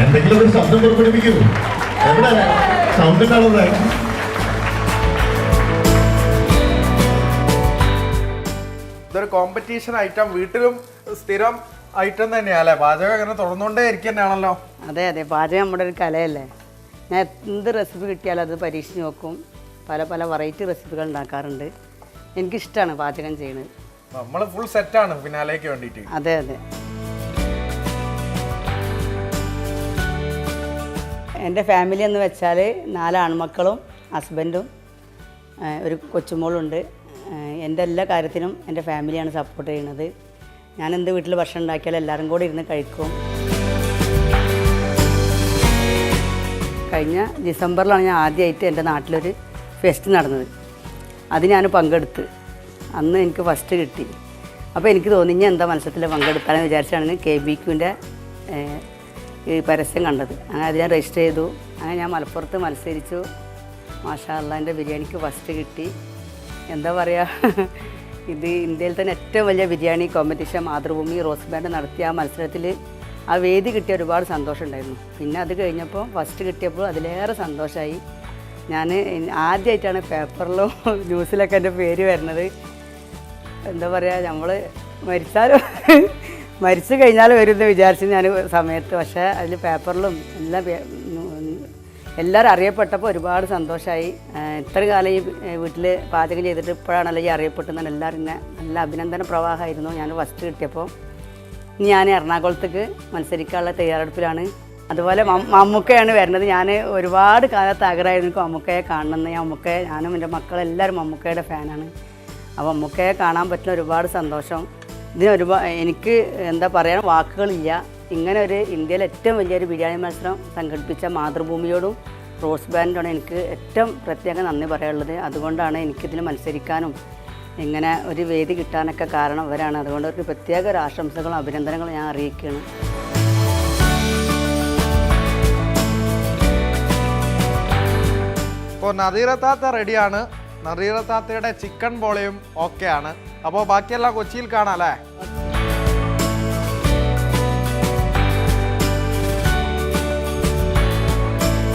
എന്തെങ്കിലും ഒരു ശബ്ദം പുറപ്പെടുപ്പിക്കൂ. എവിടെ സൗണ്ട് ഉണ്ടാവുന്നത്? ഇതൊരു കോമ്പറ്റീഷൻ ഐറ്റം, വീട്ടിലും സ്ഥിരം ഐറ്റം തന്നെയാണല്ലേ? പാചകം അങ്ങനെ തുറന്നുകൊണ്ടേ ഇരിക്കുന്നതാണല്ലോ. അതെ അതെ, പാചകം നമ്മുടെ ഒരു കലയല്ലേ. ഞാൻ എന്ത് റെസിപ്പി കിട്ടിയാലും അത് പരീക്ഷിച്ച് നോക്കും. പല പല വെറൈറ്റി റെസിപ്പികൾ ഉണ്ടാക്കാറുണ്ട്. എനിക്കിഷ്ടമാണ് പാചകം ചെയ്യുന്നത്. നമ്മൾ ഫുൾ സെറ്റാണ് ഫിനാലേക്ക് വേണ്ടിയിട്ട്. അതെ അതെ. എൻ്റെ ഫാമിലി എന്ന് വെച്ചാൽ 4 ആൺമക്കളും ഹസ്ബൻഡും ഒരു കൊച്ചുമോളുണ്ട്. എൻ്റെ എല്ലാ കാര്യത്തിനും എൻ്റെ ഫാമിലിയാണ് സപ്പോർട്ട് ചെയ്യുന്നത്. ഞാൻ എന്ത് വീട്ടിൽ ഭക്ഷണം ഉണ്ടാക്കിയാലും എല്ലാവരും കൂടി ഇരുന്ന് കഴിക്കും. കഴിഞ്ഞ ഡിസംബറിലാണ് ഞാൻ ആദ്യമായിട്ട് എൻ്റെ നാട്ടിലൊരു ഫെസ്റ്റ് നടന്നത്. അത് ഞാൻ പങ്കെടുത്ത്. അന്ന് എനിക്ക് ഫസ്റ്റ് കിട്ടി. അപ്പോൾ എനിക്ക് തോന്നി ഇനി എന്താ മത്സരത്തിൽ പങ്കെടുക്കാമെന്ന് വിചാരിച്ചാണ് KBQൻ്റെ ഈ പരസ്യം കണ്ടത്. അങ്ങനെ അത് ഞാൻ രജിസ്റ്റർ ചെയ്തു. അങ്ങനെ ഞാൻ മലപ്പുറത്ത് മത്സരിച്ചു. മാഷാ അല്ലാഹ്, എൻ്റെ ബിരിയാണിക്ക് ഫസ്റ്റ് കിട്ടി. എന്താ പറയുക, ഇത് ഇന്ത്യയിൽ തന്നെ ഏറ്റവും വലിയ biryani competition Mathrubhumi rose band നടത്തിയ ആ മത്സരത്തിൽ ആ വേദി കിട്ടിയ ഒരുപാട് സന്തോഷമുണ്ടായിരുന്നു. പിന്നെ അത് കഴിഞ്ഞപ്പോൾ ഫസ്റ്റ് കിട്ടിയപ്പോൾ അതിലേറെ സന്തോഷമായി. ഞാൻ ആദ്യമായിട്ടാണ് പേപ്പറിലും ന്യൂസിലൊക്കെ എൻ്റെ പേര് വരുന്നത്. എന്താ പറയുക, നമ്മൾ മരിച്ചു കഴിഞ്ഞാൽ വരുമെന്ന് വിചാരിച്ചു ഞാൻ സമയത്ത്. പക്ഷേ അതിൽ പേപ്പറിലും എല്ലാവരും അറിയപ്പെട്ടപ്പോൾ ഒരുപാട് സന്തോഷമായി. ഇത്ര കാലം ഈ വീട്ടിൽ പാചകം ചെയ്തിട്ട് ഇപ്പോഴാണല്ലോ ഈ അറിയപ്പെട്ടെന്നാണ് എല്ലാവരും എന്നെ നല്ല അഭിനന്ദന പ്രവാഹമായിരുന്നു. ഞാൻ ഫസ്റ്റ് കിട്ടിയപ്പോൾ ഞാൻ എറണാകുളത്തേക്ക് മത്സരിക്കാനുള്ള തയ്യാറെടുപ്പിലാണ്. അതുപോലെ മമ്മൂക്കയാണ് വരുന്നത്. ഞാൻ ഒരുപാട് കാലത്ത് ആഗ്രഹമായിരുന്നു എനിക്ക് മമ്മൂക്കയെ കാണണമെന്ന്. ഞാനും എൻ്റെ മക്കളെല്ലാവരും മമ്മൂക്കയുടെ ഫാനാണ്. അപ്പോൾ മമ്മൂക്കയെ കാണാൻ പറ്റുന്ന ഒരുപാട് സന്തോഷം. എനിക്ക് എന്താ പറയാൻ വാക്കുകളില്ല. ഇങ്ങനെ ഒരു ഇന്ത്യയിലെ ഏറ്റവും വലിയൊരു ബിരിയാണി മത്സരം സംഘടിപ്പിച്ച മാതൃഭൂമിയോടും റോസ് ബാൻഡിനോടും എനിക്ക് ഏറ്റവും പ്രത്യേകം നന്ദി പറയാനുള്ളത്. അതുകൊണ്ടാണ് എനിക്കിതിൽ മത്സരിക്കാനും ഇങ്ങനെ ഒരു വേദി കിട്ടാനൊക്കെ കാരണം അവരാണ്. അതുകൊണ്ട് ഒരു പ്രത്യേക ഒരു ആശംസകളും അഭിനന്ദനങ്ങളും ഞാൻ അറിയിക്കുകയാണ്. ഇപ്പോൾ നദീറത്താത്ത റെഡിയാണ്. നദീറത്താത്തയുടെ ചിക്കൻ ബോളയും ഓക്കെയാണ്. അപ്പോൾ ബാക്കിയെല്ലാം കൊച്ചിയിൽ കാണാം അല്ലേ?